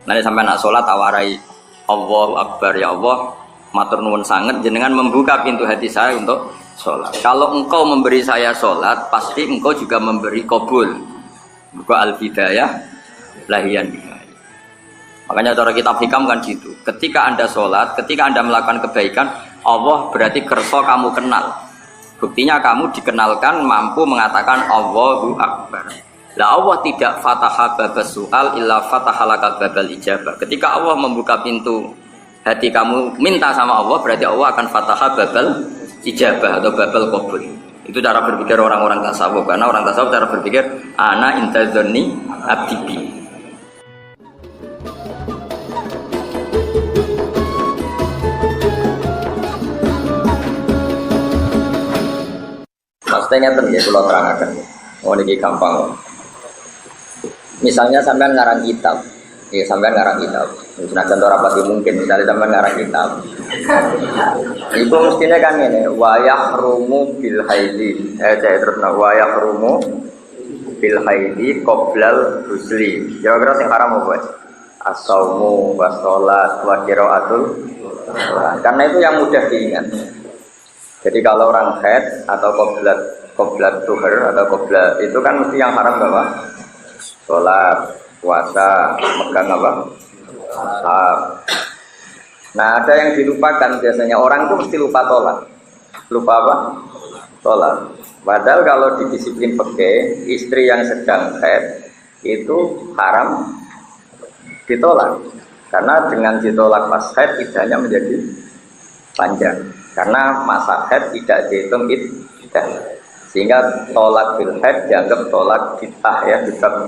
Nanti sampai nak sholat tawarai Allahu Akbar ya Allah, matur nuwun sangat jenengan membuka pintu hati saya untuk sholat. Kalau engkau memberi saya sholat, pasti engkau juga memberi qabul. Buka al-hidayah lahiyan. Makanya cara kitab hikam kan gitu. Ketika Anda sholat, ketika Anda melakukan kebaikan, Allah berarti kerso kamu kenal. Buktinya kamu dikenalkan mampu mengatakan Allahu Akbar. Lah Allah tidak fataha babas su'al illa fataha laka babal ijabah. Ketika Allah membuka pintu hati kamu minta sama Allah, berarti Allah akan fataha babal ijabah atau babal qabul. Itu cara berpikir orang-orang tasawuf. Karena orang tasawuf cara berpikir ana intadzonni abdibi. Maksudnya ngeten ya, kalau terangkan. Oh ini gampang. Misalnya sampean ngarang kitab, ya sampean ngarang kitab. Senajan ora pasti mungkin, misalnya sampean ngarang kitab. Itu mestinya kan ini, wa yahrumu bil haidi. Saya terus wa yahrumu bil haidi qoblal husli. Kira-kira sing haram apa? As-saumu wa sholat wa qiraatul. Karena itu yang mudah diingat. Jadi kalau orang haid atau qoblat tuhur atau qoblat itu kan mesti yang haram apa? Sholat, puasa, megang apa? Sahab. Nah ada yang dilupakan biasanya, orang itu mesti lupa tolak. Lupa apa? Tolak. Padahal kalau di disiplin fikih, istri yang sedang haid itu haram ditolak. Karena dengan ditolak pas haid iddahnya menjadi panjang. Karena masa haid tidak dihitung iddah, sehingga tolak bil haid dianggap tolak bid'ah ya,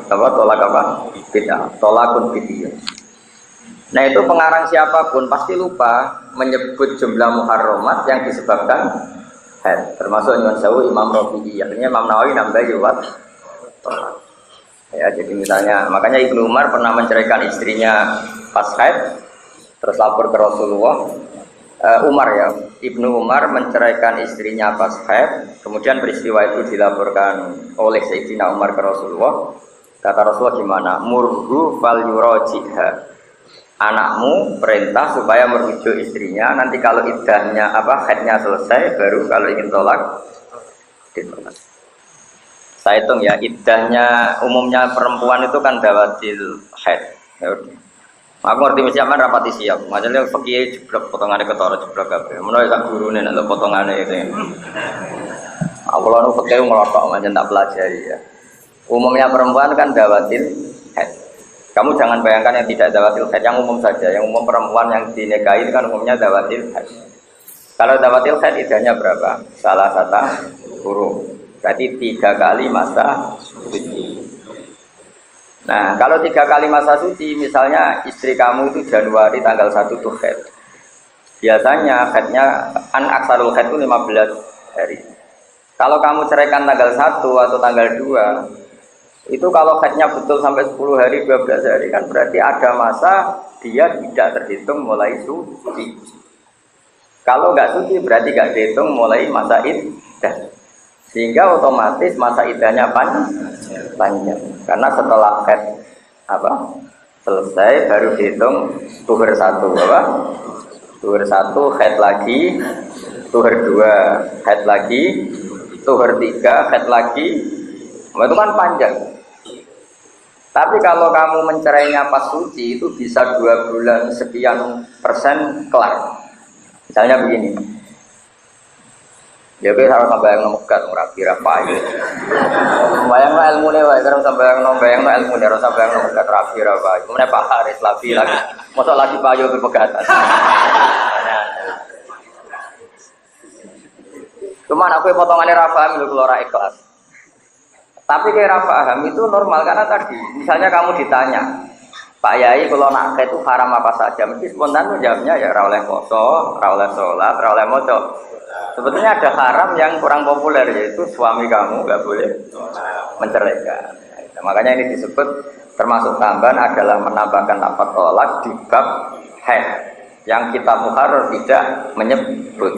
tolak apa? Bid'ah, tolakun bid'ah. Nah itu pengarang siapapun pasti lupa menyebut jumlah muharramat yang disebabkan haid, termasuk Imam Syafi'i, Imam Rafi'i, akhirnya Imam Nawawi nambah yuwat tolak. Ya jadi misalnya, makanya Ibnu Umar pernah menceraikan istrinya pas haid, terus lapor ke Rasulullah. Umar ya, Ibnu Umar menceraikan istrinya pas haid, kemudian peristiwa itu dilaporkan oleh Sayyidina Umar ke Rasulullah. Kata Rasulullah gimana? Murhu fal yurajiha. Anakmu perintah supaya merujuk istrinya, nanti kalau iddahnya haidnya selesai baru kalau ingin tolak ditolak. Saya hitung ya, iddahnya umumnya perempuan itu kan dawatil haid. Ya, aku ngerti mesti aman rapati siap. Maksudnya fakih jeblok potongannya ketara jeblok kabeh. Menawa sak gurune nek potongannya itu. Aku lalu fakih ngelotok macam tak pelajari ya. Umumnya perempuan kan dawatil haid. Kamu jangan bayangkan yang tidak dawatil haid, yang umum saja. Yang umum perempuan yang dinikahi kan umumnya dawatil haid. Kalau dawatil haid iddahnya berapa? Salah satu huruf. Berarti 3 kali masa suci. Nah, kalau 3 kali masa suci, misalnya istri kamu itu Januari tanggal 1 tuh haid. Biasanya haidnya aksarul haid itu 15 hari. Kalau kamu ceraikan tanggal 1 atau tanggal 2, itu kalau haidnya betul sampai 10 hari, 12 hari kan berarti ada masa dia tidak terhitung mulai suci. Kalau nggak suci berarti nggak dihitung mulai masa iddah. Sehingga otomatis masa iddahnya panjang. Karena setelah haid selesai baru dihitung tuhur 1 tuhur 1 haid lagi, tuhur 2 haid lagi, tuhur 3 haid lagi. Itu kan panjang. Tapi kalau kamu mencerainya pas suci itu bisa 2 bulan sekian persen kelar. Misalnya begini. Ya kowe harus sambayang megat ora kira payu. Bayangno ilmune wae karo sambayangno ilmune ora sambayangno megat ra kira payu. Kemudian Pak Haris lagi. Mosok lagi payu ke pegatan. Cuman aku potongannya ra paham lho kalau ora ikhlas. Tapi kayak ra paham itu normal karena tadi misalnya kamu ditanya, Pak Yai kalau nak itu haram apa saja? Mesti spontan jawabnya ya ra oleh poso, ra oleh sholat, ra oleh maca. Sebetulnya ada haram yang kurang populer, yaitu suami kamu nggak boleh menceraikan. Nah, makanya ini disebut termasuk tambahan adalah menambahkan lafaz tolak di bab haid yang kitab muharrar tidak menyebut.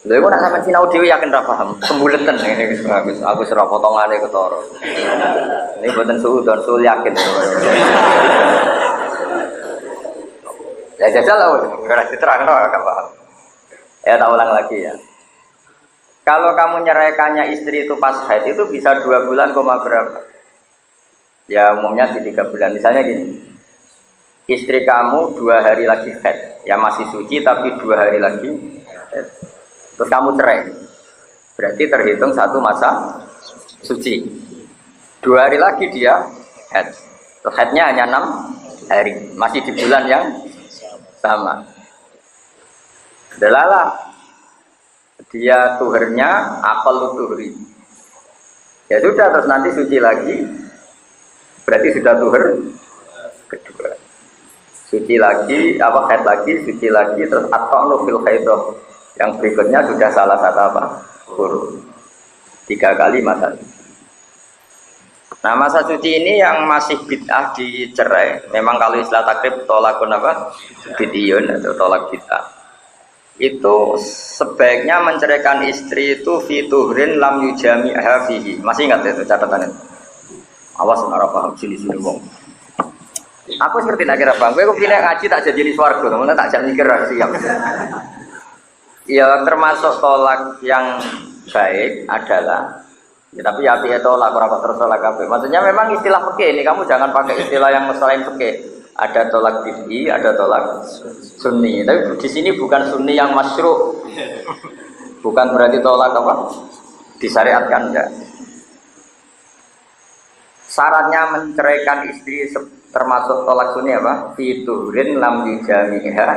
Lalu nak sampai sinau dewi yakin tak paham, sembuletan ini aku serah potongannya ketoro. Ini buatan suhu dan suhu yakin. Ya jajal lah, udah diterang agak paham. Ya tak ulang lagi ya. Kalau kamu nyeraikannya istri itu pas haid itu bisa 2 bulan, berapa? Ya umumnya di 3 bulan. Misalnya gini, istri kamu 2 hari lagi haid, ya masih suci tapi 2 hari lagi haid. Terus kamu cerai, berarti terhitung 1 masa suci. 2 hari lagi dia haid. Terus haidnya hanya 6 hari, masih di bulan yang sama. Delalah dia tuhernya akal tuhri. Ya sudah, terus nanti suci lagi, berarti sudah tuher kedua. Suci lagi, haid lagi, suci lagi, terus atau fil haidah. Yang berikutnya sudah salah satu huruf. 3 kali masa. Nah masa suci ini yang masih bid'ah dicerai. Memang kalau istilah takrib tolakun bid'iyun atau tolak bid'ah. Itu sebaiknya menceraikan istri itu fituhrin lam yujami'ha fihi. Masih ingat itu catatannya? Awas ora paham sini-sini wong. Aku seperti nak kira bang, aku pilih ngaji tak jadi jenis warga, kemudian tak jadi mikir siap. Ya termasuk tolak yang baik adalah, ya, tapi ya tolak berapa terus tolak apa? Maksudnya memang istilah fikih ini kamu jangan pakai istilah yang selain fikih. Ada tolak bid'i, ada tolak sunni. Tapi di sini bukan sunni yang masyru'. Bukan berarti tolak disyariatkan enggak. Syaratnya menceraikan istri termasuk tolak sunni fiturin lam yujamiha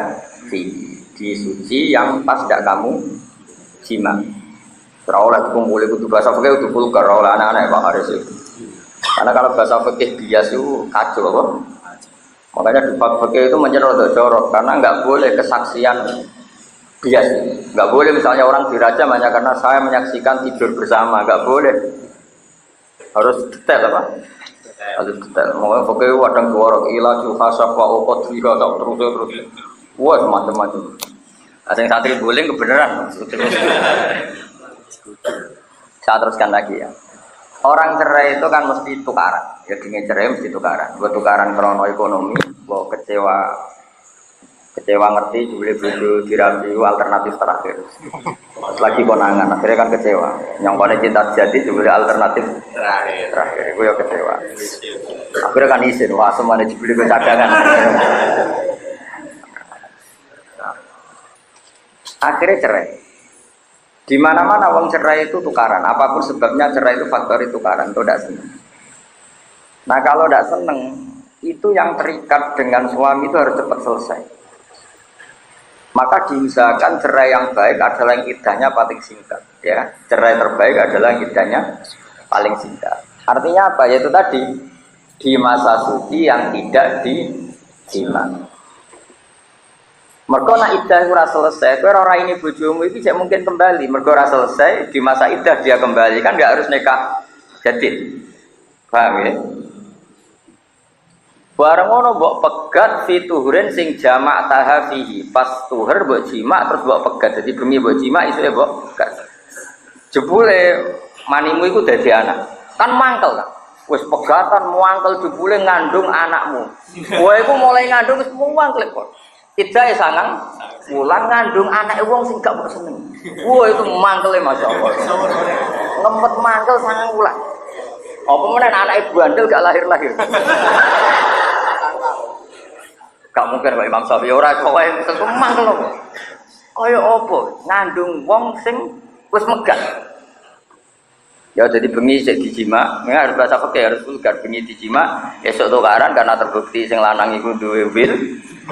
di suci yang pas tidak kamu jima. Terawlah kumpul itu bahasa fikih itu vulgar, anak-anak Pak Haris itu. Karena kalau bahasa fikih bias itu kacau Makanya di bab fikih itu mencerot jorok karena nggak boleh kesaksian bias, nggak boleh misalnya orang dirajam hanya karena saya menyaksikan tidur bersama, nggak boleh, harus detail harus detail. Makanya fikih kadang jorok, ilaju hasab wa uqad juga terus, wah macam-macam. Ada yang santri boleh kebenaran. Saya teruskan lagi ya. Orang cerai itu kan mesti tukaran. Ya dengan cerai mesti tukaran. Buat tukaran krono ekonomi, buat kecewa ngerti, boleh bodoh dirabi alternatif terakhir. Lagi konangan, akhirnya kan kecewa. Yang pada cinta jadi boleh alternatif terakhir. Gue ya kecewa. Akhirnya kan izin, wah semuanya dibeli ke cadangan. Akhirnya cerai. Di mana-mana wong cerai itu tukaran, apapun sebabnya cerai itu faktor itu tukaran, itu tidak senang. Nah kalau tidak senang, itu yang terikat dengan suami itu harus cepat selesai. Maka diusahakan cerai yang baik adalah yang iddahnya paling singkat. Ya, cerai terbaik adalah yang iddahnya paling singkat. Artinya apa? Yaitu tadi di masa suci yang tidak dijima. Mergo nak iddah ora selesai, kowe ora ini bojomu iki cek mungkin kembali. Mergo ora selesai di masa iddah dia kembali, kan enggak harus nikah jadid. Paham ya? Bareng ngono mbok pegat fituhurin sing jamak tahafihi. Pas tuhur mbok jima terus mbok pegat. Jadi bengi mbok jima isu mbok pegat. Jebule manimu iku dadi anak. Kan mangkel kan. Wis pegatan muangkel jebule ngandung anakmu. Kowe iku mulai ngandung wis muangkel kok. Idai sangang pulang ngandung anak wong sing gak mbok seneng. Wah itu mangkele masyaallah. Ngempet mangkel sangang wulan. Apa meneh anak ibu bandel gak lahir-lahir. Gak mungkin Pak Imam Syafi'i ora kok wae mangkel kok. Kaya apa ngandung wong sing wis megat. Ya jadi bengi sik dijima, harus bahasa fikih harus vulgar bengi dijima, esuk tukaran karena terbukti sing lanang iku duwe wil,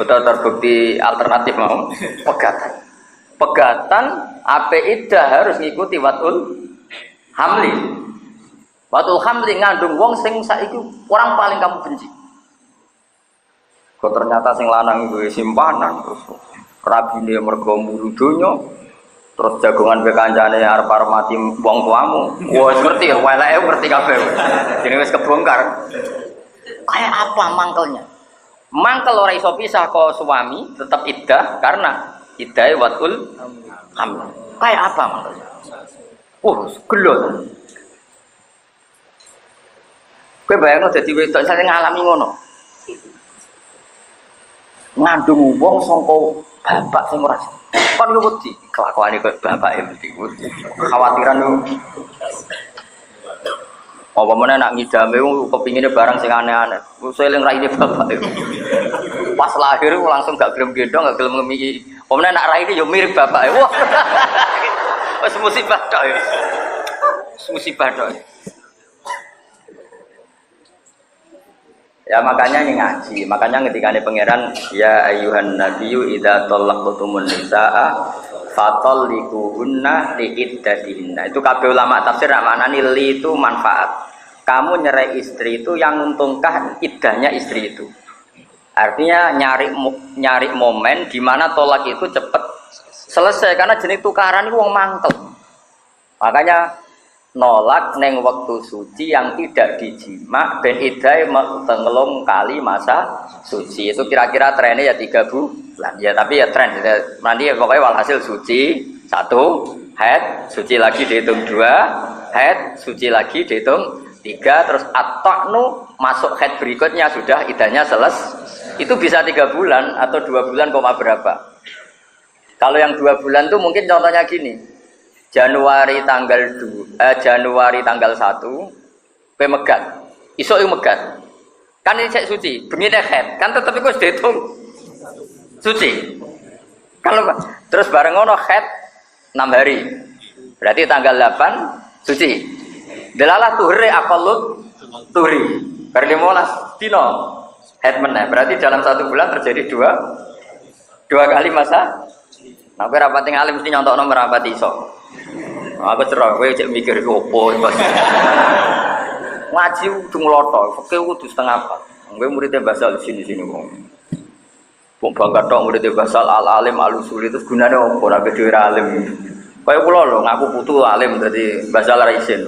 utawa terbukti alternatif mau pegatan. Pegatan ape iddah harus ngikuti watul hamli. Watul hamli ngandung wong sing saiki orang paling kamu benci. Kok ternyata sing lanang iku simpanan terus rabine mergo mulu donya. Terus jagongan be kancane arep-arep mati wong tuamu. Wah, ngerti ya, weleke ngerti kabeh. Jenenge wis kebongkar. Kayak apa mangkelnya? Mangkel ora iso pisah kok suami, tetap iddah karena iddahe watul hamil. Kayak apa mangkelnya? Gelo. Kowe bayangno dadi wedok sing ngalami ngono. ngandung wong sangka bapak sing ora kon yo wedi kelakuane kok bapak e mesti kekhawatiran yo apa meneh nak ngidame kepingine barang sing aneh-aneh seling raine bapak e pas lahir langsung gak gelem gendong gak gelem ngemi apa meneh nak raine yo mirip bapak e wah wis musibah tok ya musibah tok. Ya makanya ini ngaji, makanya ketika ini pangeran ya ayuhan nabiyyu idza talaqtumun nisaa fatallikuhunna liiddatihinna. Itu kabeh ulama tafsir maknane li itu manfaat. Kamu nyerai istri itu yang untungkah iddahnya istri itu. Artinya nyari momen di mana tolak itu cepat selesai karena jenis tukaran itu wong mangkel. Makanya nolak neng waktu suci yang tidak dijima ben idai tengelong kali masa suci itu kira-kira trennya ya 3 bulan ya tapi ya tren nanti ya pokoknya walhasil suci 1 haid suci lagi dihitung 2 haid suci lagi dihitung 3 terus at-ta'nu masuk haid berikutnya sudah idahnya selesai itu bisa 3 bulan atau 2 bulan koma berapa kalau yang 2 bulan tuh mungkin contohnya gini Januari tanggal 1 kowe megat. Iso yo megat. Kan ini cek suci, bengi nek head. Kan tetep iku wis diitung suci. Kalau terus bareng ngono head 6 hari. Berarti tanggal 8 suci. Delalah tuhri aqallut tuhri. Per 15 dino head meneh. Berarti dalam 1 bulan terjadi 2 kali masa. Nah, kowe rapati ngalim mesti nyontokno merapati iso. Aku cerah, gue cek mikir opo ngaji kudu ngloto, fikih kudu setengah apa. Gue muridnya basal sini wong. Wong bangga tok muridnya basal al-alim al-usul itu gunane opo ora dhewe alim. Kaya kula lho ngaku putu alim dadi basal ra isin.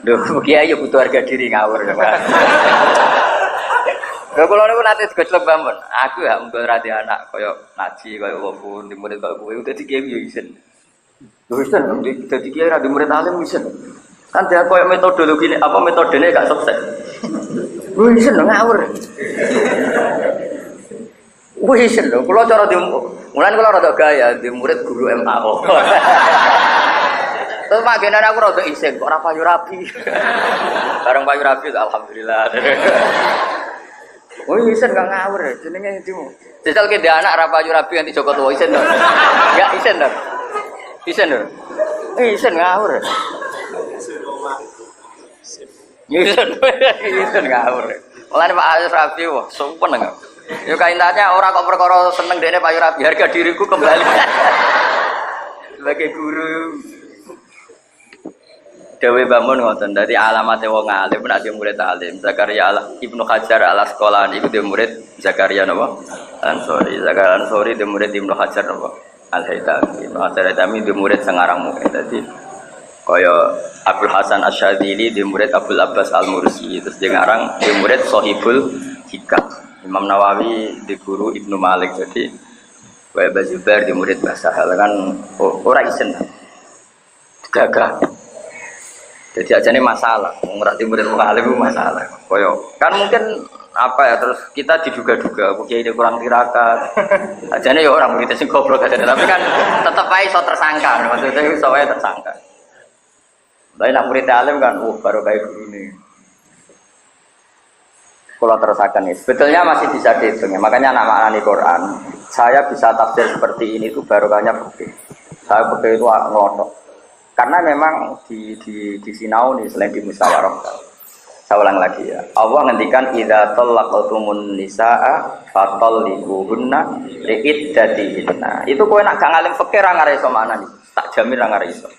Lho kiai yo butuh harga diri ngawur. Lha kula niku nate digojlok mbamun. Aku ya mung ora anak kaya ngaji kaya opo di murid kaya kowe dadi kiai yo isin. Lho isin dadi kiai ra di murid alim isin. Kan dia kaya metodologi ini apa metodenya gak sukses. Lho isin ngawur. Wih isin lho kula cara di mulane kula rada gaya di murid guru MAO. Terus magenan aku rada isin kok ora payu rapi. Bareng payu rapi alhamdulillah. Oh isin gak ngawur ya, jenenge ndimu. Jajal ke dia anak rapayu rapi anti Joko Tuwa isin to. Ya isin to. Isin to. Isin ngawur. Isin ngawur. Mulane Pak Ayus Rapi wah sumpah enggak. Yo kaintanya ora kok perkara seneng dene payu rapi, harga diriku kembali. Sebagai guru Dewi Bamun ngoten dari alamatnya wong alim nek dia murid alim Zakaria Ibnu Hajar Al-Asqalani iku dia murid Zakaria napa Ansori Zakaria Ansori dia murid Ibnu Hajar napa Al-Haytami Ibnu Hajar Al-Haytami dia murid sangarang mukmin dadi kaya Abdul Hasan Asy-Syadzili dia murid Abdul Abbas Al-Mursi terus dia ngarang dia murid Shahibul Hikam Imam Nawawi di guru Ibnu Malik jadi kaya Bazubair dia murid Basahal kan ora isen gagah. Jadi aja ini masalah, ngerti murid murid itu masalah. Koyo kan mungkin apa ya terus kita diduga-duga, kiai ini kurang tirakat. Aja ini ya orang murid sing goblok aja, tapi kan tetap aja so tersangka, maksudnya so tersangka. Tapi nak murid alim kan, baru baik guru nih. Kalau terusakan nih, sebetulnya masih bisa dihitung ya. Makanya anak maknani Quran, saya bisa tafsir seperti ini itu barokahnya fikih. Saya fikih itu ngelotok. Karena memang di sinau nih selain di musyawarah. Saya ulang lagi ya. Allah ngendikan idza talaqtumun nisaa fatalliquhunna liiddatihinna. Itu kowe nak gak ngalim fikih ra ngare iso maknani. Tak jamin ra ngare iso.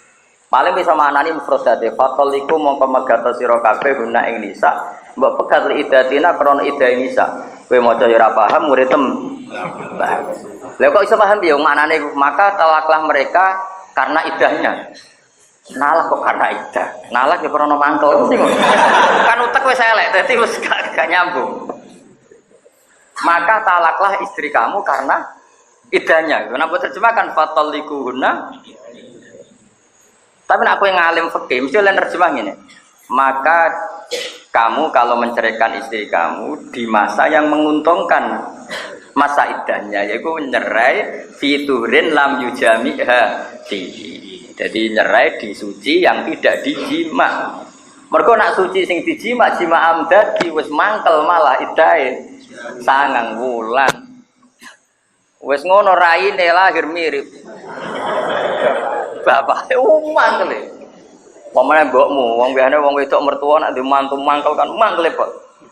Paling bisa maknani mufradate fatalliqu mongko megato sira kabeh guna ing nisa. Mbok pegat liiddatina krana iddah nisa. Kowe maca ya ora paham muridem. Lah kok iso paham piye maknane maka talaklah mereka karena iddahnya. Nalak kok karena iddah. Nalak ya pernah mangkel mesti ngono. Kan utek wis elek dadi wis gak nyambung. Maka talaklah istri kamu karena iddahnya. Kenapa terjemahkan fatallikuhunna? Tapi nek aku yang ngalim fikih mesti oleh terjemah ngene. Maka kamu kalau menceraikan istri kamu di masa yang menguntungkan masa iddahnya, yaitu nyerai fiturin lam yujami'ha fihi. Jadi nyerai di suci yang tidak dijima. Mergo nak suci sing dijima jima amdadi wis mangkel malah iddahe 9 wulan. Wis ngono raine lahir mirip bapake mangkel. Pamane mbokmu, wong biasane wong wedok mertua nek dimantu mangkel kan mangkel kok.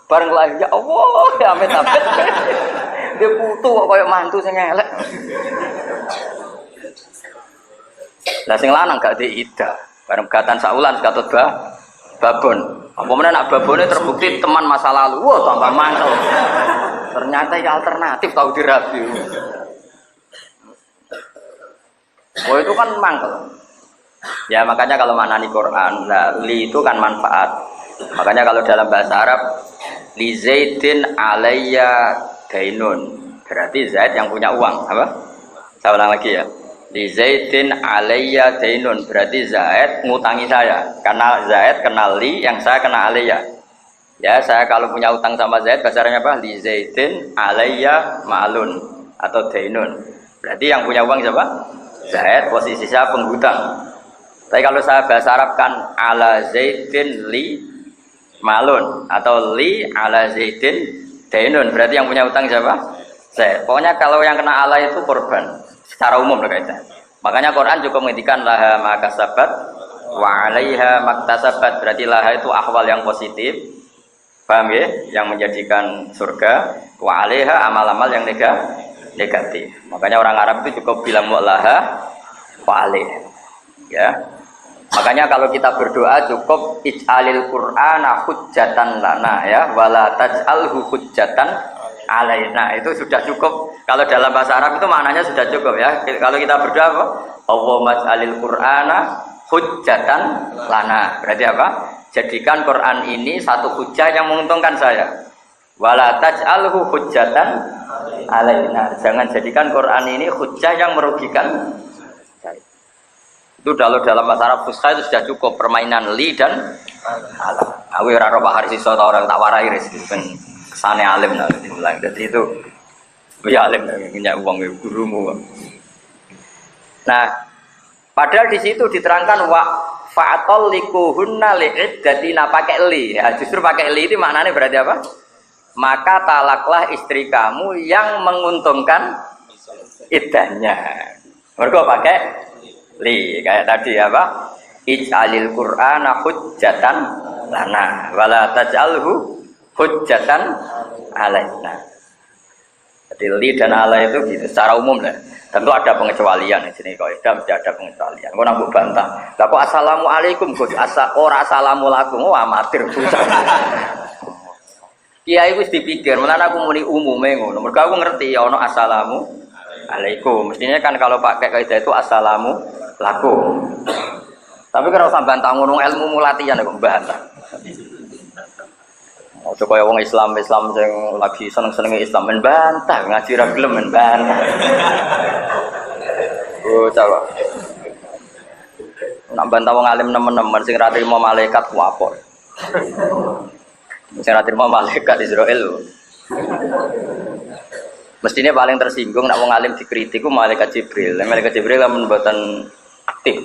Bareng lahir ya Allah, ya amit-amit. Dia putu kok koyo mantu sing elek. Lah sing lanang gak di iddah, bareng gatan saulan katut babon. Apa meneh nak babone terbukti teman masa lalu. Wah, tambah mangkel. Ternyata ya alternatif tau dirabi. Oh itu kan mangkel. Ya makanya kalau maknani Quran, nah, li itu kan manfaat. Makanya kalau dalam bahasa Arab, li Zaidin alayya dainun, berarti Zaid yang punya uang, apa? Saya ulang lagi ya. Li Zaidin alayya dainun, berarti Zaid ngutangi saya. Karena Zaid kenal li, yang saya kenal alayya. Ya saya kalau punya utang sama Zaid, bahasanya apa? Li Zaidin alayya ma'lun atau dainun. Berarti yang punya uang siapa? Zaid, posisi saya penghutang. Tapi kalau saya bahasa Arab kan ala Zaidin li malun atau li ala Zaidin dainun, berarti yang punya utang siapa? Zaid. Pokoknya kalau yang kena ala itu korban secara umum loh kaitan. Makanya Quran juga menghentikan laha makasabat wa alaiha maktasabat, berarti laha itu ahwal yang positif, paham ya? Yang menjadikan surga, wa alaiha amal-amal yang negatif. Makanya orang Arab itu cukup bilang wa laha wa alaiha. Ya. Makanya kalau kita berdoa cukup ij'alil Qur'ana hujjatan lana ya, wala taj'alhu hujjatan alaina. Itu sudah cukup. Kalau dalam bahasa Arab itu maknanya sudah cukup ya. Kalau kita berdoa apa? Allahumma ij'alil Qur'ana hujjatan lana. Berarti apa? Jadikan Quran ini satu hujjah yang menguntungkan saya. Wala taj'alhu hujjatan alaina. Jangan jadikan Quran ini hujjah yang merugikan. Itu dalam bahasa Arab fusha itu sudah cukup permainan li dan alam. Aku ora ora Pak Haris iso ta orang tak warai ris ben kesane alim nah dimulai. Jadi itu ya alim punya uang gurumu. Nah, padahal di situ diterangkan wa fa'atol likuhunna li'iddatina pakai li. Ya, justru pakai li itu maknanya berarti apa? Maka talaklah istri kamu yang menguntungkan iddahnya. Mergo pakai li kayak tadi apa? Ij'alil Qur'ana hujjatan lana wala taj'alhu hujjatan alaina. Jadi li dan ala itu gitu secara umum lah. Tentu ada pengecualian di sini kaidah mesti ada pengecualian. Kok nambah bantah. Lah kok assalamualaikum Gus ora assalamualaikum amatir bocah. Kiai wis dipikir, malah aku muni umume ngono. Mergo aku ngerti ya ono assalamualaikum. Mestinya kan kalau pakai kaidah itu assalamu laku. Tapi kalau sampai bantah ngono ilmu latihan kok bantah. Ojo kaya wong Islam sing lagi seneng-senenge Islam men bantah, ngaji ra gelem men bantah. Oh, coba. Nak bantah wong alim nemen-nemen sing ra trimo malaikat ku apa? Sing ra trimo malaikat Israel. Mestinya paling tersinggung nak wong alim dikritik ku malaikat Jibril. Malaikat Jibril kan mboten aktif,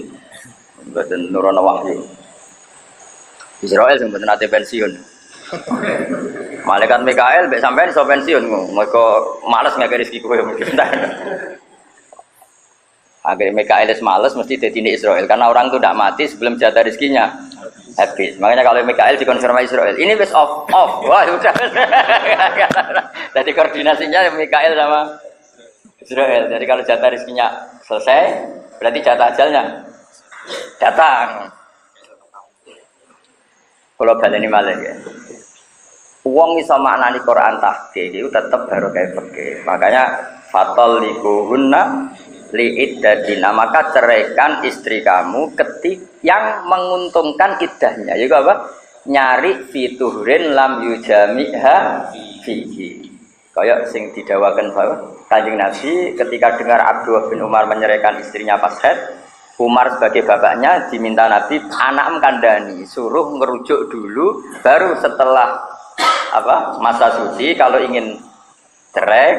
mboten nurono wahyu. Israel sing mboten ate pensiun. Malaikat Mikael mbek sampean iso pensiun, mergo males ngake rezeki kowe mungkin. Akhirnya Mikael males mesti dadi Israel karena orang itu tidak mati sebelum jatah rezekinya habis. Makanya kalau Mikael dikonfirmasi Israel, ini best off. Wah, sudah. Jadi koordinasinya Mikael sama Israel. Jadi kalau jatah rezekinya selesai, berarti jatah ajalnya datang. Kalau baleni malih ya. Wong iso maknani Quran tahqiq itu tetap baru kayak fikih. Makanya fatal likuhunna liiddatina, maka ceraikan istri kamu ketik yang menguntungkan iddahnya. Yaitu apa? Nyari fituhrin lam yujami'ha fihi. Kayak sing didawakan bahwa Kanjeng Nabi ketika dengar Abdullah bin Umar menyeraikan istrinya pas haid, Umar sebagai bapaknya diminta Nabi anak kandani suruh ngerujuk dulu baru setelah masa suci kalau ingin cerai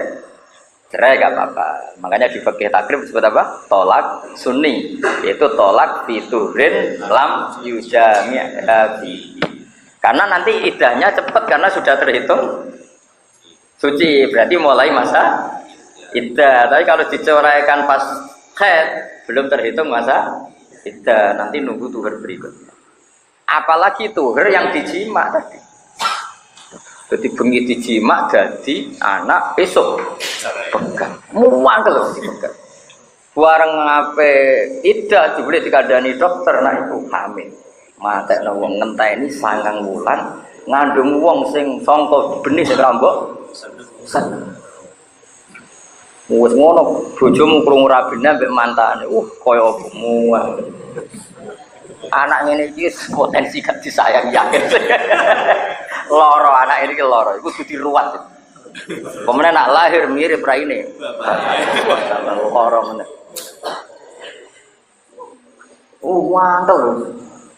gak apa-apa. Makanya di fikih takrib disebut apa? Tolak sunni, yaitu tolak fiturin lam yujami habi. Karena nanti idahnya cepat karena sudah terhitung suci, berarti mulai masa iddah. Tapi kalau dicoraikan pas haid belum terhitung masa iddah, nanti nunggu tuhur berikutnya. Apalagi tuhur yang dijima tadi. Jadi bengi dijima jadi anak besok pegang. Muang kalau dipegang. Bareng ngape iddah dibeli dikandani dokter nak ibu hamil. Matekno wong ngenteni 9 wulan ngandung wong sing sangka benih sing rambok. Wes ngono, bojomu krungu rabine mbek mantane. Kaya apa muah. Anak ngene iki potensi gak disayang yakin. Loro anak ini ki loro, iku kudu diruwat. Pemene nak lahir mirip raine. Loro meneh. Mantap.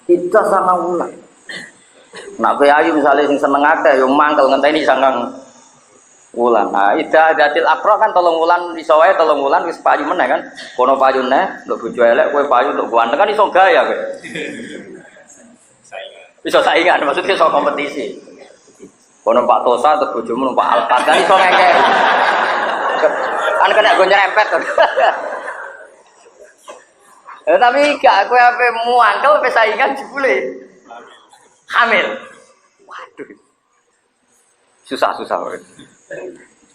Kita sangat wulan. Nak kowe ayu misale sing seneng akeh yo mangkel ngenteni 9 wulan. Nah, iddatil akra kan 3 wulan iso wae 3 wulan wis payu meneh kan. Kono payu neh, nduk bojo elek kowe payu nduk ganteng kan iso gaya kowe. Iso saingan maksudnya iso kompetisi. Kono Pak Tosa atau bojomu numpak Alphard kan iso ngeke. Kan kena go nyerempet to. Tapi gak kowe ape muangkel ape saingan jebule. Hamil. Waduh. Susah-susah.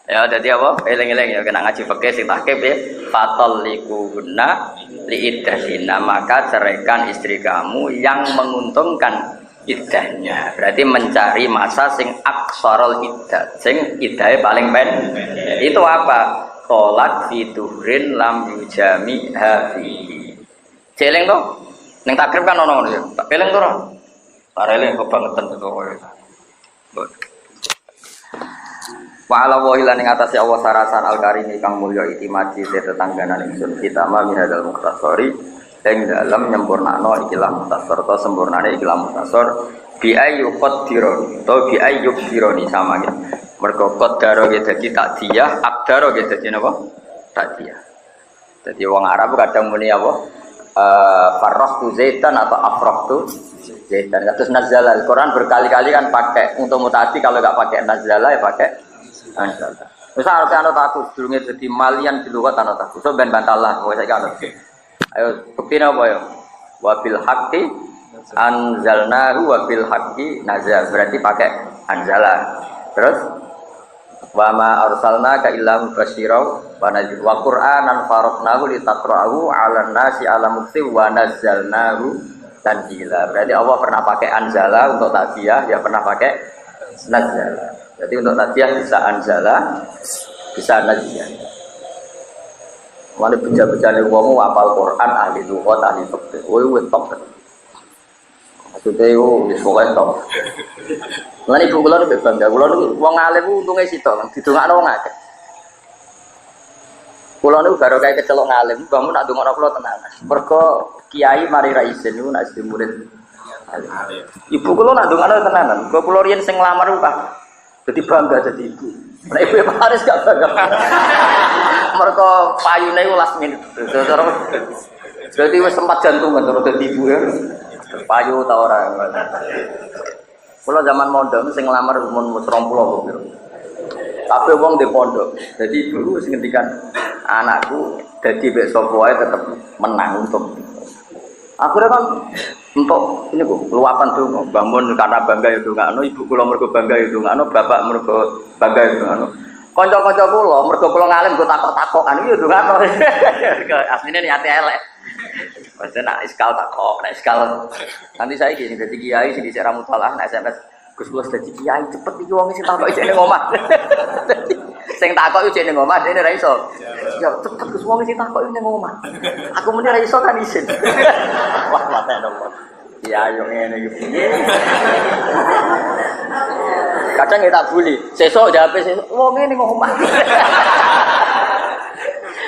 Ya jadi apa? Eleng-eleng ya kena ngaji fikih sing takib ya. Fatalliquna liiddahina, maka ceraikan istri kamu yang menguntungkan iddahnya. Berarti mencari masa sing aksarul iddah, sing iddahe paling pendek. Itu apa? Tolak fiturin lam yujami hafi. Celeng to? Ning takrib kan ono ngono ya. Tak eleng to ora? Ora eleng kebangetan to kowe. Wa ala wa ila ning atase Allah sarasan al-karimi kang mulya itimati tetangganan ingsun kita ma minadal muktasori ing dalam nyempurnakno ikilah muktasor to sempurnane ikilah muktasor bi ayyub qadironi to bi ayyub dironi sama gitu. Mergo qadaro ge dadi takdiyah, akdaro ge dadi napa? Takdiyah. Dadi wong Arab kadang muni apa? Farrahtu zaitan atau afrahtu zaitan. Kados nazala Al-Qur'an berkali-kali kan pakai untuk mutasi, kalau enggak pakai nazala ya pakai nazala. Misal arep ana taku durunge dadi malian di lugat ana taku. So ben bantalah kowe saiki ana. Ayo buktine apa ya? Wa bil haqqi anzalnahu wa bil haqqi nazal. Berarti pakai anzala. Terus wa ma arsalnaka illa mubasysyiran wa nadhira wa qur'anan faraqnahu litaqra'ahu 'alan nasi 'ala mukti wa nazzalnahu tanzila. Berarti Allah pernah pakai anzala untuk takdiyah, ya pernah pakai nazala. Jadi untuk takdiyah bisa anzala, bisa naziyah. Mana beja-bejane wong apal Quran, ahli lughat, ahli fikih. Wis top. Maksudnya itu pokoknya top. Lan ibu kula nek bangga, kula niku wong alim ku untunge sitok, didongakno wong akeh. Kula niku baru kaya kecelok ngalim, bangun nak ndongakno kula tenanan. Mergo kiai mari ra izin niku nak istri murid. Ibu kula nak ndongakno tenanan, kula riyen sing nglamar ku jadi bangga jadi ibu. Nek ibu Paris gak bangga. Mergo payune ku last minute. Jadi wis sempat jantungan terus dadi ibu ya. Payu ta ora. Kula zaman mondok sing nglamar umur 30 kok piro. Tapi wong di pondok. Jadi ibu sing ngendikan anakku dadi mek sapa wae tetep menang untuk. Akhirnya kan untuk ini kok luapan tuh bangun karena bangga itu nggak no, ibu kula mergo bangga itu nggak no, bapak mergo bangga itu nggak no. Kanca-kanca kula mergo kula ngalim go takok-takokan iki yo nggak no. Asline niate elek. Maksudnya nak iskal takok, nak iskal. Nanti saya gini jadi kiai sing dhisik ra mutalah nak SMS Gus Gus dadi kiai cepet iki wong sing takok iki ning omah. Sing takok iki ning omah dene ra iso. Ya cepet Gus wong sing takok iki ning omah. Aku muni ra iso kan isin. Wah mate dong. Ya yo ngene iki. Kadang kita bully. Sesuk jawabe sesuk wong ning omah.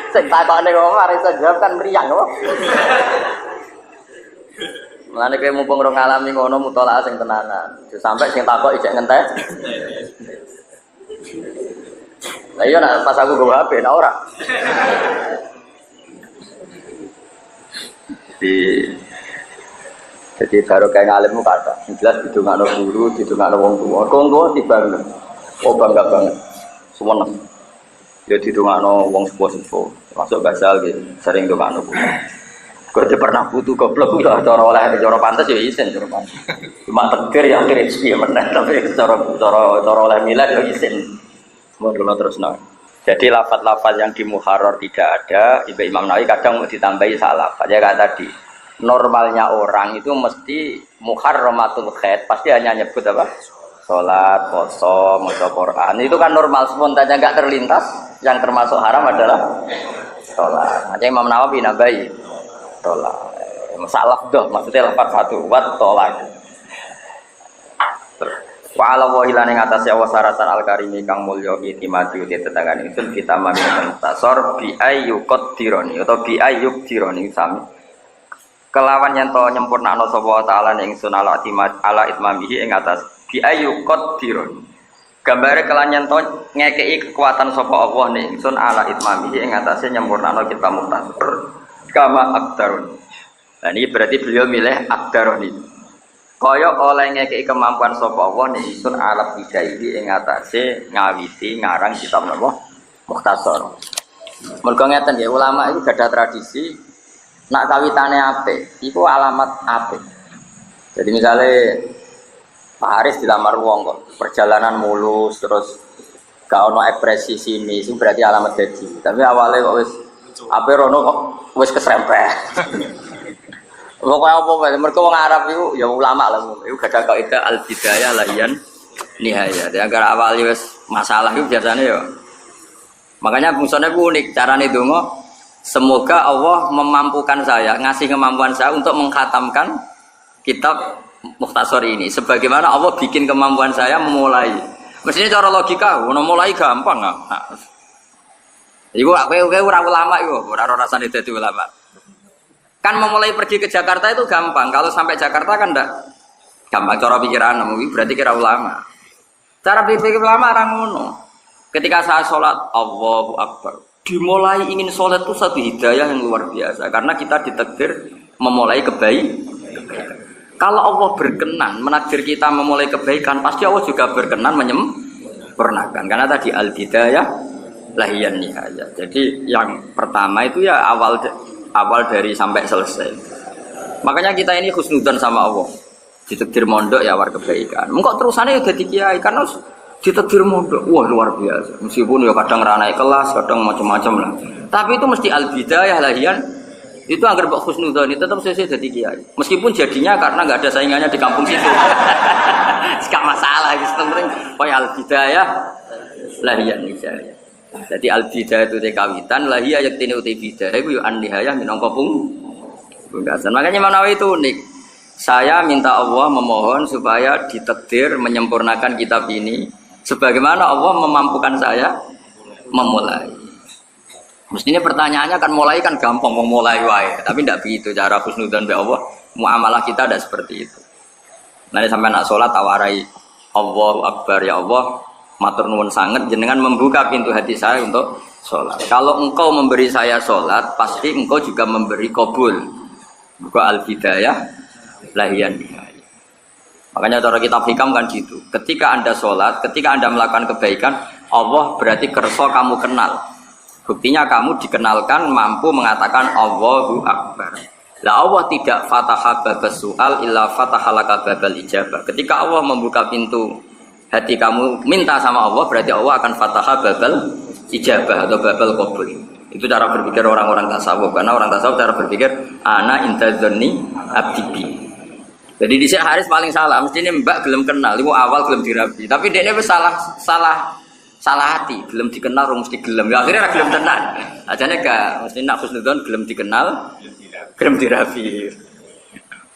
Sing takone wong arep iso jawab kan mriyang kok. Mulane kowe mumpung ora ngalami ngono mutolaah sing tenanan. Sampai sing takok ijek ngentek. Lah iya nak pas aku nggo HP nak ora. Jadi baru kayak ngalimmu kata, jelas didongakno guru, didongakno wong tua. Wong tua dibangga, oh bangga banget, semua nang. Dia didongakno wong sepuh-sepuh, masuk basal gitu, sering dongakno guru. Kalau dia pernah butuh goblok, ya cara oleh cara pantas ya isin cara pantas. Cuma tegir ya akhirnya rezeki ya menang, tapi cara oleh milah ya isin. Semua dulu terus nang. Jadi lafaz-lafaz yang di muharrar tidak ada, Imam Nawawi kadang mau ditambahi salah. Ya kayak tadi. Normalnya orang itu mesti muharramatul khair, pasti hanya nyebut apa? Salat, puasa, maca Quran. Itu kan normal, spontannya enggak terlintas. Yang termasuk haram adalah salat. Aja Imam Nawawi nambahi salat. Masalah dah, maksudnya lafaz satu, wat tolak. Wa ala wa hilane ngatasé Allah saratan al-karimi kang mulya itimati uti tetangane ingsun kita mamin tasor bi ayyuk qadironi atau bi ayyuk dironi sami. Kelawan yen to nyempurnakno sapa taala ning ingsun ala itmamihi ing atas bi ayu qadirun gambare kelan yen to ngekeki kekuatan sapa Allah ning ingsun ala itmamihi ing atase nyempurnakno kita mukhtasar kama aqdarun. Nah ini berarti beliau milih aqdarun ini kaya oleh ngekeki kemampuan sapa Allah ning ingsun ala bidaihi ing atase ngawiti ngarang kitab napa mukhtasar. Mergo ngeten nggih ulama itu gadah tradisi nak kawitane apik, iku alamat apik. Jadi misalnya Pak Haris dilamar wong kok, perjalanan mulus terus gak ono ekspresi sini, itu berarti alamat gaji. Tapi awalnya kok wis apik rono kok wis keserempet. Pokoke apa wae, mergo wong Arab iku ya ulama lah, iku gadah kaidah al-bidayah layan nihayah. Ya agar awalnya wis masalah iku biasanya ya. Makanya fungsinya unik, carane donga semoga Allah memampukan saya, ngasih kemampuan saya untuk mengkhatamkan kitab Mukhtasar ini. Sebagaimana Allah bikin kemampuan saya memulai. Mestinya cara logika, mulai gampang nggak? Ibu, aku ora ulama ibu, ora rasane dadi ulama. Kan memulai pergi ke Jakarta itu gampang. Kalau sampai Jakarta kan enggak gampang. Cara pikiran, berarti kira ulama. Cara pikir ulama orang ngono. Ketika saya sholat, Allahu Akbar. Dimulai ingin sholat itu satu hidayah yang luar biasa karena kita ditakdir memulai kebaikan. Kalau Allah berkenan menakdir kita memulai kebaikan, pasti Allah juga berkenan menyempurnakan karena tadi al-hidayah lahiyan nihayah. Jadi yang pertama itu ya awal dari sampai selesai. Makanya kita ini husnudzan sama Allah, ditakdir mondok ya war kebaikan. Engkau terusannya udah dikiai karena ditakdir mondok, wah luar biasa. Meskipun ya kadang ranai kelas, kadang macam-macam lah. Tapi itu mesti al-bidayah lahian. Itu agar Mbak Husnudzon itu tetap sesuai jadi kiai. Meskipun jadinya karena nggak ada saingannya di kampung situ. Gak masalah, itu penting. Pokoknya al-bidayah lahian misalnya. Jadi al-bidayah itu kawitan, lahiyah yaktini uti bidayah itu an-nihayah minangka pungkasan. Makanya Imam Nawawi itu unik. Saya minta Allah memohon supaya ditakdir menyempurnakan kitab ini sebagaimana Allah memampukan saya memulai. Mestinya pertanyaannya kan mulai kan gampang memulai wae, tapi tidak begitu cara husnudzon be Allah. Muamalah kita tidak seperti itu. Nanti sampai nak sholat tawarai Allahu Akbar ya Allah, matur nuwun sangat jenengan membuka pintu hati saya untuk sholat. Kalau engkau memberi saya sholat, pasti engkau juga memberi qabul. Buka al-hidayah lahian. Makanya cara kita hikam kan gitu. Ketika Anda sholat, ketika Anda melakukan kebaikan, Allah berarti kerso kamu kenal. Buktinya kamu dikenalkan mampu mengatakan Allahu Akbar. Lah Allah tidak fataha babas su'al illa fataha laka babal ijabah. Ketika Allah membuka pintu hati kamu minta sama Allah, berarti Allah akan fataha babal ijabah atau babal qabul. Itu cara berpikir orang-orang tasawuf. Karena orang tasawuf cara berpikir ana intadzonni abdibi. Jadi di sini Haris paling salah. Mestinya mbak belum kenal, itu awal belum dirabi. Tapi dia salah hati, belum dikenal, mesti gelem. Ya akhirnya gelem tenan. Ajane gak, mesti nak husnudzon gelem dikenal, gelem dirabi.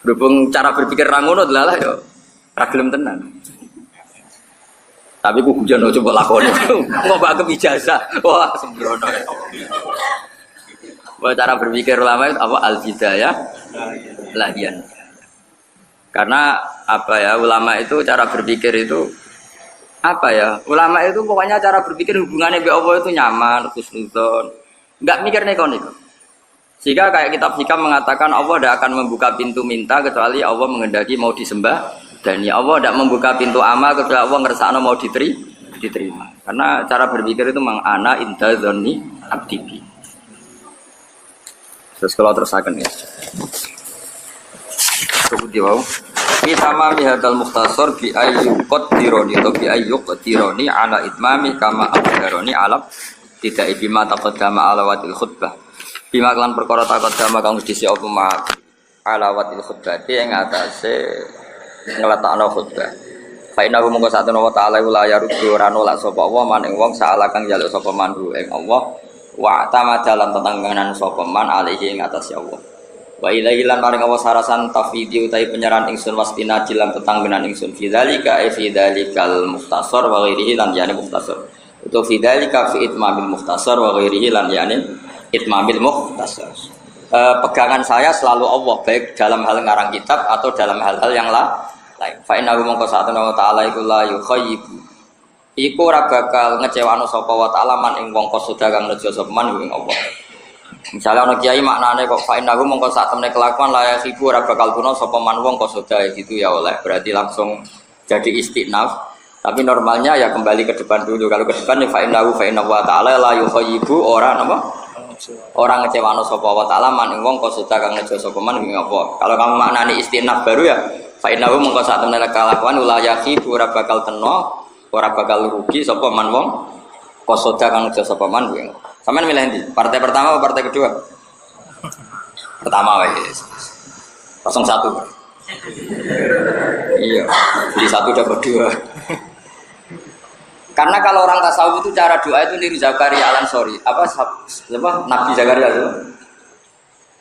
Berhubung cara berpikir ra ngono delalah yo, ra gelem tenan. Tapi ku hujan coba lakoni. Kok mbak ijazah. Wah, sembrono. Cara berpikir ulama itu apa al-bidayah lahian. Karena apa ya ulama itu cara berpikir itu apa ya ulama itu pokoknya cara berpikir hubungannya dengan Allah itu nyaman, husnudzon, nggak mikir neko-neko. Sehingga kayak kitab hikam mengatakan Allah tidak akan membuka pintu minta kecuali Allah menghendaki mau disembah dan ya Allah tidak membuka pintu amal kecuali Allah ngersakno mau diterima. Karena cara berpikir itu memang ana inda dzanni abdi. Terus kalau terusaken ya. Kemudian wow. Fi tamami hadzal mukhtasar bi ayyuqad dironi atau bi ayyuqad dironi ala itmami kama abdaroni ala tidak bima taqaddama ala watil khutbah. Bima kelan perkara taqaddama kang wis disi apa ma ala watil khutbah ing atase ngletakno khutbah. Fa inna mongko satuna wa ta'ala la yaruddu ora nolak sapa wa maning wong saala kang njaluk sapa mandu ing Allah wa tamadalan tetangganan sapa man alihi ing atase Allah. Wa ilaihi lan maring Allah sarasan tafidi utai penyerahan ingsun wastina jilam tetanggenan ingsun fidzalika fi dzalikal mukhtasar wa ghairihi lan yani mukhtasar. Itu fidzalika fi itmamil mukhtasar wa ghairihi lan yani itmamil mukhtasar. Pegangan saya selalu Allah baik dalam hal ngarang kitab atau dalam hal-hal yang lain. Fa inna mongko satuna wa ta'ala iku la yukhayyibu. Iku ora bakal ngecewano sapa wa ta'ala man ing wong kosoda kang nejo sapa man ing Allah. Misalnya ono kiai maknane kok fa inna mongko sak temne kelakuan la yukhayyibu ora bakal tuna sapa man wong kosoda gitu ya oleh berarti langsung jadi istinaf. Tapi normalnya ya kembali ke depan dulu. Kalau ke depan ya fa inna wa ta'ala la yukhayyibu ora napa? Orang ngecewano sapa wa ta'ala man ing wong kosoda kang nejo sapa man ing Allah. Kalau kamu maknani istinaf baru ya fa innahu mongko sak temene kelakuan la yakhibu ora bakal teno ora bakal rugi sapa man wong kosoda kang aja sapa man kuwi. Sampeyan milih ndi? Partai pertama atau partai kedua? Pertama wae. 01. Iya, di satu dapat dua. Karena kalau orang tasawuf itu cara doa itu niru Zakaria Al-Ansori. Apa Nabi Zakaria itu?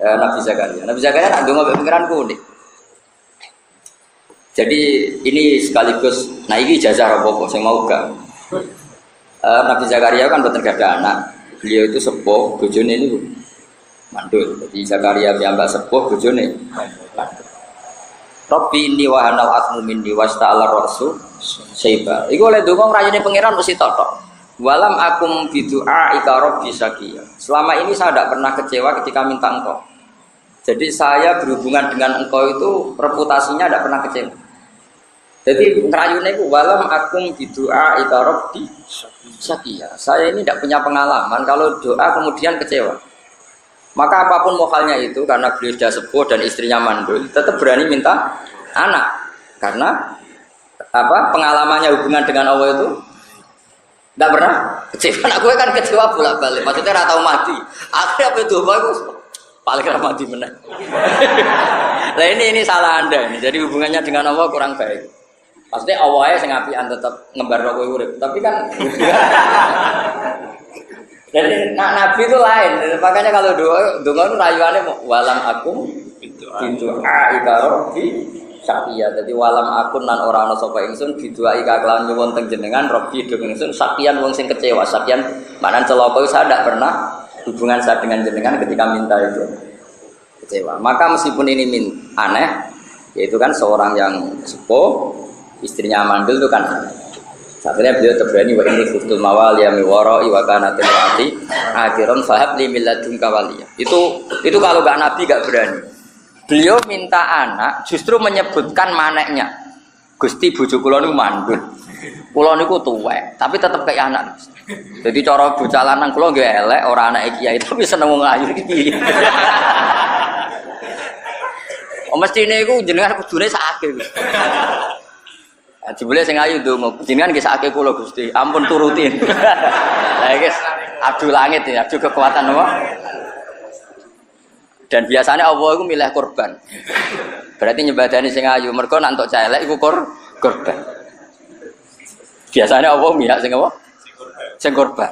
Nabi Zakaria. Nabi Zakaria nak ndonga pikiran unik. Jadi ini sekaligus, nah ini ijazah apa saya mau gak? Nabi Zakaria kan betul gak ada anak. Beliau itu sepuh, bojone ini mandul. Jadi Zakaria piyambak sepuh, bojone mandul. Rabbi inni wa hanal asmu minni wasta'ala rasul saiba. Iku oleh donga ngrayine pangeran mesti totok. Walam akum bidu'a ika rabbi syaqiya. Selama ini saya tidak pernah kecewa ketika minta engkau. Jadi saya berhubungan dengan engkau itu reputasinya tidak pernah kecewa. Jadi ngerayune itu walam akum bidu'a ika rabbi syaqiya. Saya ini tidak punya pengalaman kalau doa kemudian kecewa. Maka apapun mohalnya itu karena beliau sudah sepuh dan istrinya mandul, tetap berani minta anak. Karena apa pengalamannya hubungan dengan Allah itu tidak pernah kecewa. Anak gue kan kecewa bolak-balik. Maksudnya ora tau mati. Akhirnya apa itu bagus paling ora mati meneh. Nah ini salah Anda ini. Jadi hubungannya dengan Allah kurang baik. Maksudnya awalnya sing apian tetap ngembarno kowe urip. Tapi kan jadi Nabi itu lain, makanya kalau doa itu rayuannya walam akum itu aikarobi sakya. Jadi walam akun nan orang sapa ingsun bidua ika kelawan nyuwun teng jenengan robi do ingsun sakyan wong sing kecewa sakyan manan celaka saya tidak pernah hubungan saya dengan jenengan ketika minta itu kecewa. Maka meskipun ini aneh, yaitu kan seorang yang sepuh istrinya mandul itu kan aneh. Akhirnya beliau terberani wa ini khuftul mawali mi wara'i wa kanatil ati akhiran fahab li milladunka waliya. Itu kalau enggak nabi enggak berani. Beliau minta anak justru menyebutkan maneknya. Gusti bojo kula niku mandul. Kula niku tuwek, tapi tetep kayak anak. Jadi cara bocah lanang kula nggih elek, ora anake kiai tapi seneng wong ayu iki piye. Oh mestine iku jenengan kudune sakake. Jebule sing ayu ndonga, jenengan nggih sakake kula Gusti, ampun turutin. Lah guys, adu langit ya, adu kekuatan apa? Dan biasanya Allah itu milih korban. Berarti nyebadani sing ayu, mergo nek entuk celek iku korban. Biasanya Allah milih sing apa? Sing korban.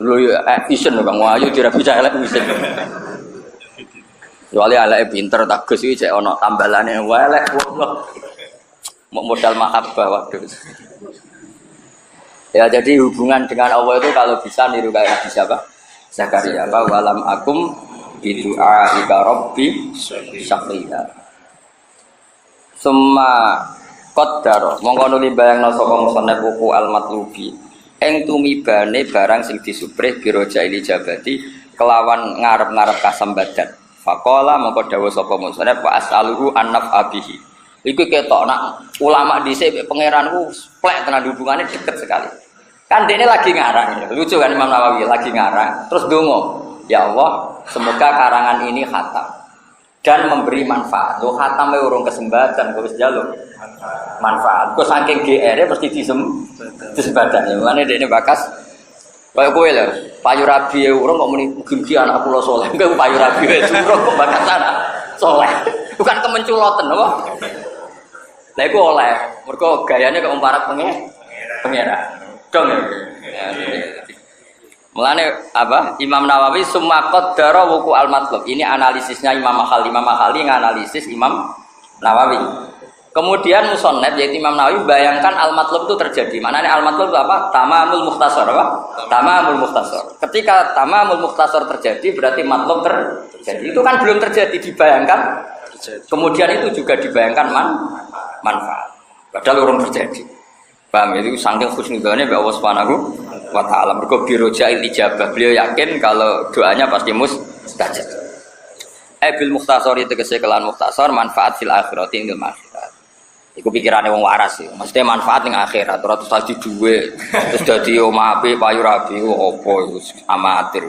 Lho ya isen Bang ayu dirabi celek isen. Kecuali eleke pinter tak Gus iki cek ana tambalane wae elek goblok. Modal mahabbah waduh. Ya jadi hubungan dengan Allah itu kalau bisa niru kayak Nabi siapa? Zakaria apa walam akum bidu'aika rabbi syaqiyya. Summa qaddara mongko nuli bayangna sapa musannaf buku al-matlubi ing tumibane barang sing disuprih birojaili jabati kelawan ngarep-ngarep kasambadan. Faqala mongko dawuh sapa musannaf wa as'aluhu annaf abihi. Iku ketok nak ulama dhisik pangeranku plek tenan hubungane deket sekali. Kan dene lagi ngarang. Lucu kan Imam Nawawi lagi ngarang. Terus donga, ya Allah, semoga karangan ini khatam dan memberi manfaat. Lo khatam urung kesembatan terus jaluk manfaat. Kok saking GR mesti disembatan. Ya mane dene bakas kaya kowe lho, payu rabi urung kok muni mugi-mugi anak kula saleh. Engko payu rabi wae urung kok bakas anak saleh. Bukan kemenculoten apa? Lah iku oleh, mergo gayane kok umparat pengira. Dong ya. Mulane apa? Imam Nawawi summa qaddara wuku al-matlub. Ini analisisnya Imam Makhali nganalisis Imam Nawawi. Kemudian musannaf yaitu Imam Nawawi bayangkan al-matlub itu terjadi. Maknanya al-matlub itu apa? Tamamul mukhtasar apa? Tamamul mukhtasar. Ketika tamamul mukhtasar terjadi berarti matlub terjadi. Itu kan belum terjadi dibayangkan. Kemudian itu juga dibayangkan manfaat. Padahal urung terjadi. Paham itu saking husnudzane mbek Allah Subhanahu wa taala. Mergo birojail ijabah. Beliau yakin kalau doanya pasti mustajab. Bil mukhtasar itu tegese kelan mukhtasar manfaat fil akhirati ing akhirat. Iku pikirane wong waras sih. Mesti manfaat ning akhirat, ora terus dadi dhuwit, terus dadi omah apik payu rabi opo iku amatir.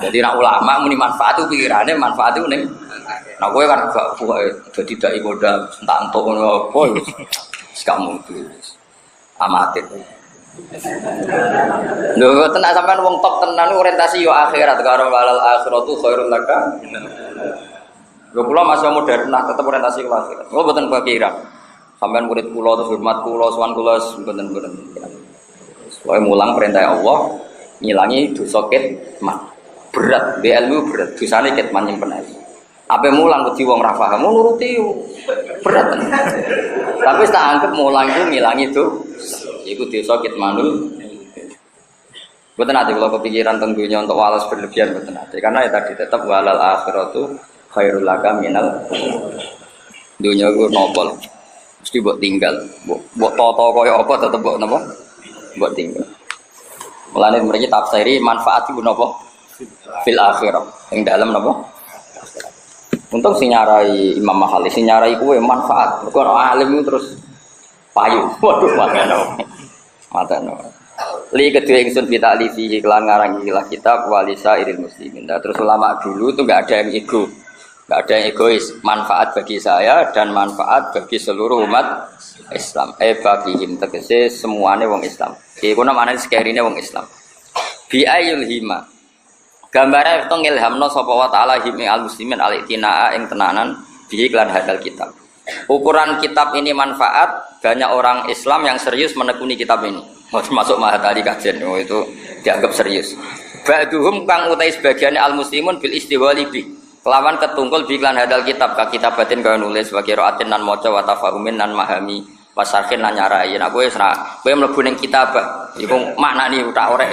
Jadi nak ulama muni manfaat itu pikirannya manfaat itu ning. Nah kowe kan gak pokoke dadi dai modal entak-entuk ngono apa iku. Kamu itu amatir. Lho tenan sampean wong top tenan orientasi yo akhirat karo walal akhiratu khairul laka. Lho kula masih modern nah tetep orientasi ke akhirat. Kula mboten pikiran. Sampean murid kula terus hormat kula sowan kula mboten. Pokoke mulang perintah Allah ngilangi dosa kitman. Berat, ilmu berat, dosane kitman nyimpen ae. Ape mulang wedi wong ra paham nuruti berat. Tapi tak anggap mulang itu ngilangi itu. Iku dosa kitmanul. Mboten ate kula kepikiran teng donya untuk walas berlebihan mboten ate. Karena ya tadi tetap walal akhiratu khairul laka minal dunya ku nopol. Mesti mbok tinggal, mbok tata kaya apa tetep mbok napa? Mbok tinggal. Mulane mriki tafsiri manfaat iku napa? Fil akhirah. Yang dalam napa? Untung sing nyarai Imam Makhali, sing nyarai kuwe manfaat. Mergo alim terus payu. Waduh, mateno. Li kedua ingsun kita alifi iklan ngarang ikilah kitab walisa iril muslimin. Nah, terus ulama dulu itu enggak ada yang ego. Enggak ada yang egois. Manfaat bagi saya dan manfaat bagi seluruh umat Islam. Bagihim tegese semuanya wong Islam. Iku namane sekerine wong Islam. Bi ayul hima. Gambare itu ngilhamno sapa wa taala himi al muslimin al-itinaa ing tenanan bi iklan hadal kitab. Ukuran kitab ini manfaat, banyak orang Islam yang serius menekuni kitab ini. Termasuk Mahatali Kajen, itu dianggap serius. Ba'duhum kang utai sebagiannya al muslimun bil istiwali bi. Kelawan ketungkul bi iklan hadal kitab ka kitabatin kaya nulis sebagai ra'atin nan maca wa tafahumin nan mahami wasarkin nan nyarai. Nah kowe mlebu ning kitab iku maknani tak orek.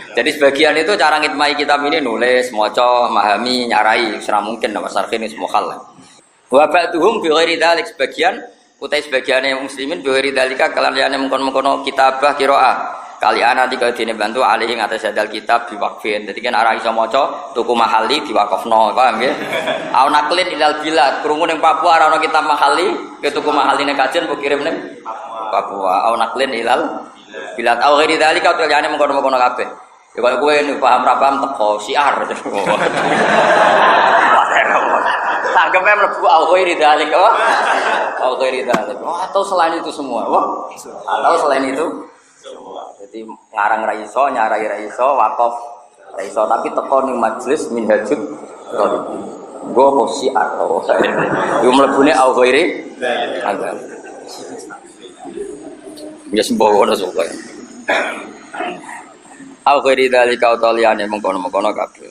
Jadi sebagian itu cara ngitmai kitab ini nulis, maca, memahami, nyarai, serah mungkin nama sarkin ini semua hal. Wa ba'duhum bi ghairi dzalik sebagian utai sebagiane muslimin bi ghairi dzalika kalian mengkon-mengkono kitabah qiraah. Kalian nanti kalau dene bantu alih ing atas hadal kitab diwakfin. Dadi kan ora iso maca tuku mahali diwakafno, paham nggih? Au naklin ilal bilad, krungu ning Papua ora ana kitab mahali, ke tuku mahaline kajen mbok kirim ning Papua. Au naklin ilal bilad au ghairi dzalika kalian mengkon-mengkono kabeh. Ya kalau gue ini paham-paham teko siar. Tanggapnya melebu al-ghairi dzalik apa? Al-ghairi dzalik. Atau selain itu semua, atau selain itu jadi ngarang ra iso, nyarai ra iso, wakaf ra iso, tapi teko ning majelis minhajut talibin. Go apa siar to. Yo mlebune al-ghairi dzalik. Ya sembono sok. Au ghairi dzalika utaliane mengkono-mengkono kabeh.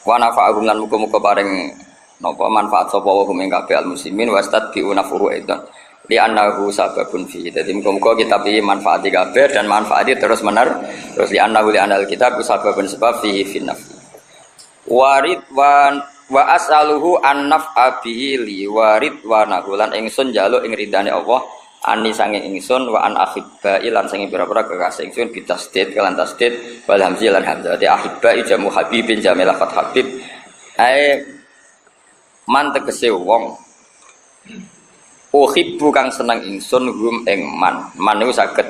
Wa nafa'ahum lan muga-muga paring napa manfaat sapa wa hum kabeh al muslimin wastad bi unafuru itu. Li annahu sababun fi. Dadi muga-muga kitab iki manfaati kabeh dan manfaati terus mener. Terus li annahu li anal kitab sababun sebab fihi finnaf. wa as'aluhu an naf'a bihi li waridwanahu lan ingsun njaluk ing ridane Allah ani sange ingsun wa an ahibba lan sange pira-pira kekasih ingsun bitasdid kelan tasdid wal hamzah lan hamzah di ahibba jamu habibin jamilah fat habib ae man tegese wong uhibbu kang seneng ingsun hum ing man niku saged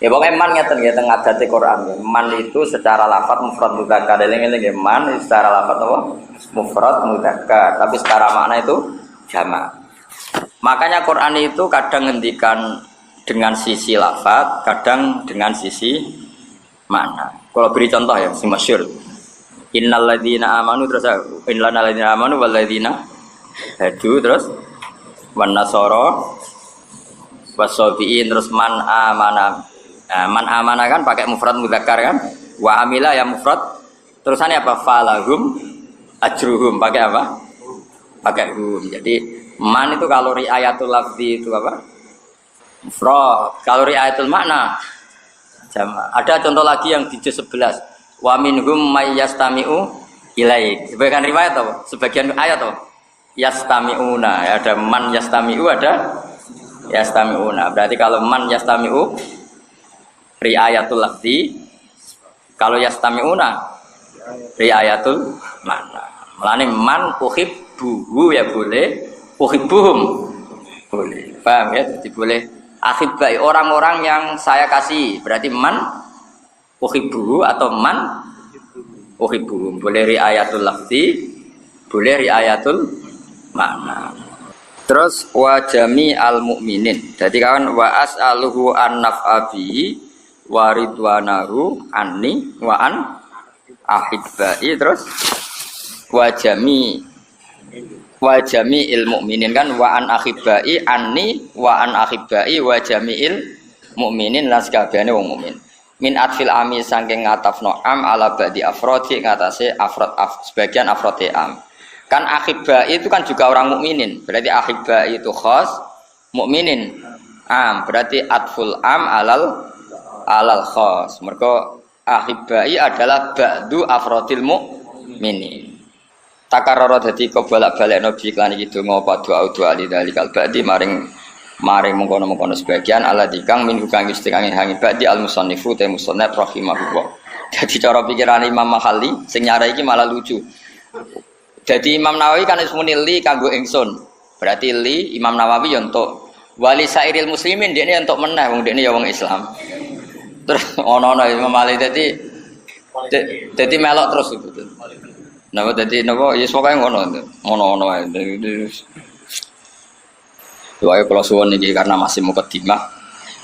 ya pokoke man ngeten nggih teng adate Quran man itu secara lafaz mufrad mudzakkar eling-eling nggih man secara lafaz apa mufrad mudzakkar tapi secara makna itu jamak. Makanya Quran itu kadang ngendikan dengan sisi lafaz, kadang dengan sisi makna. Kalau beri contoh ya, si masyhur. Innal ladzina amanu terus innal ladzina amanu wal ladzina hadu terus wan nasara wasabiin terus man amana. Nah, man amana kan pakai mufrad mudzakkar kan? Wa amila ya mufrad. Terusannya apa? Falahum ajruhum pakai apa? Pakai hum. Jadi man itu kalau riayatul lafzi itu apa? Mufrad. Kalau riayatul makna jamak. Ada contoh lagi yang di juz 11. Wa minhum may yastami'u ilaik. Sebagian riwayat atau sebagian ayat atau yastami'una. Ya, ada man yastami'u ada yastami'una. Berarti kalau man yastami'u riayatul lafzi, kalau yastami'una riayatul makna. Mulane man uhibbu ya boleh. Uhibbuhum boleh, paham ya? Jadi boleh ahibbai orang-orang yang saya kasih. Berarti man uhibbuhu atau man uhibbuhum. Boleh riayatul lafzi, boleh riayatul makna. Terus wa jami'al mu'minin. Jadi kan wa as'aluhu an naf'abi wa ridwanahu anni wa an ahibbai terus wa jami'il mu'minin kan wa an ahibbai anni wa an ahibbai wa jami'il mu'minin lan sakabehane wong mukmin min atfil ami saking ngatafno am ala ba'di afrodi ngatasé sebagian afrodi am kan ahibbai itu kan juga orang mukminin berarti ahibbai itu khas mukminin am berarti atful am alal khas mergo ahibbai adalah ba'du afrodil mukminin takarrara dadi kebolak-balik nabi iklan iki donga doa lidzalikal ba'di maring mengkono-mengkono sebagian ala dikang min hukang istiqang hangi ba'di al musannifu te musannaf rahimahullah. Jadi cara pikiran Imam Mahalli sing nyara iki malah lucu. Jadi Imam Nawawi kan ismuni li kanggo ingsun. Berarti li Imam Nawawi yo entuk wali sairil muslimin dekne entuk meneh wong dekne ya wong Islam. Terus ono-ono Imam Mahalli dadi melok terus itu. Napa dadi napa ya pokoke ngono ae. Doae kula suwun iki karena masih mukadimah.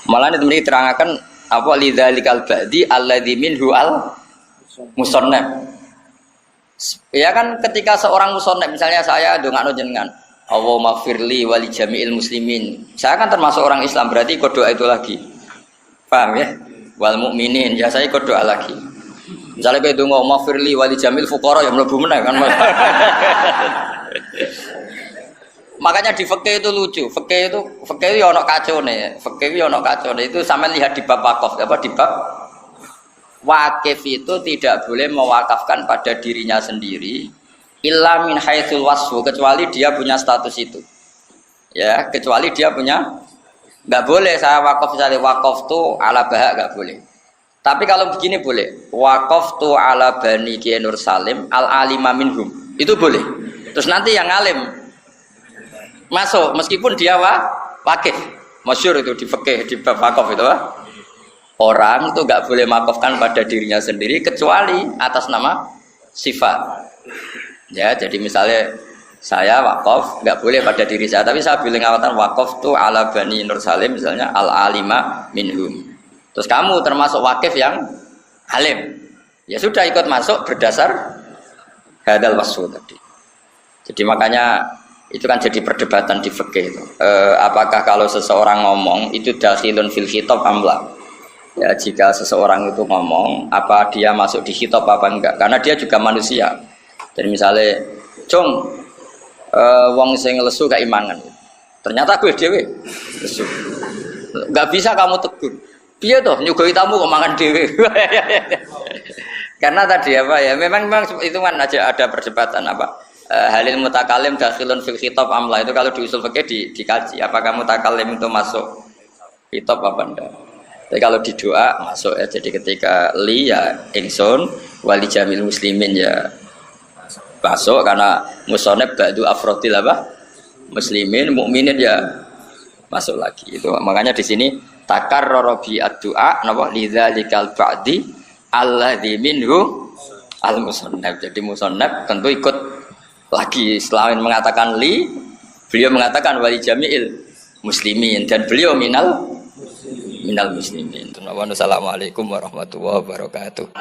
Malah ini mriki terangaken apa lidzalikal ba'di alladzi minhu al musannaf. Ya kan ketika seorang musannaf misalnya saya ndongakno jenengan, Allahumma firli wa li jami'il muslimin. Saya kan termasuk orang Islam berarti ikut doa itu lagi. Paham ya? Wal mukminin ya saya ikut doa lagi. Misalnya kayak donga mafirli wali jamil fuqara yang mlebu meneh kan. Makanya di fikih itu lucu. Fikih itu ya ono kacone. Fikih ya ono kacone. Itu sampean lihat di bab wakaf apa di bab wakif itu tidak boleh mewakafkan pada dirinya sendiri illa min haitsul wasfu kecuali dia punya status itu. Ya, kecuali dia punya enggak boleh saya wakaf misalnya wakaf tuh ala bahak enggak boleh. Tapi kalau begini boleh. Waqaftu ala bani Kiai Nur Salim al alima minhum. Itu boleh. Terus nanti yang alim masuk meskipun dia wakif. Masyhur itu di fikih di bab wakaf itu. Orang itu enggak boleh makofkan pada dirinya sendiri kecuali atas nama sifat. Ya, jadi misalnya saya wakaf enggak boleh pada diri saya tapi saya boleh ngawatan waqaftu ala bani Nur Salim misalnya al alima minhum. Terus kamu termasuk wakif yang alim, ya sudah ikut masuk berdasar hadal wasfu tadi. Jadi makanya itu kan jadi perdebatan di fikih itu. Apakah kalau seseorang ngomong itu dakhilun fil khitab amla? Ya jika seseorang itu ngomong, apa dia masuk di khitab apa enggak? Karena dia juga manusia. Jadi misalnya, cung, wong sing lesu gak imangan. Ternyata gue dewe lesu. Enggak bisa kamu tegur. Piye toh nyugoi tamu kok mangan dhewe. Karena tadi apa ya, memang itu kan aja ada perdebatan apa halil mutakalim dakhilun fil khitab amla, itu kalau di usul fikih dikaji apakah mutakalim itu masuk khitab apa enggak. Tapi kalau di doa masuk ya, jadi ketika li ya ingsun wali jamil muslimin ya masuk karena musoneb ba'du afrodil apa muslimin mukminin ya masuk lagi. Itu makanya di sini takarrara bi ad-du'a napa lidzalikal ba'di alladzi minhu al-musannaf. Jadi musannaf tentu ikut lagi selain mengatakan li, beliau mengatakan wali jami'il muslimin dan beliau minal muslimin. Assalamualaikum warahmatullahi wabarakatuh.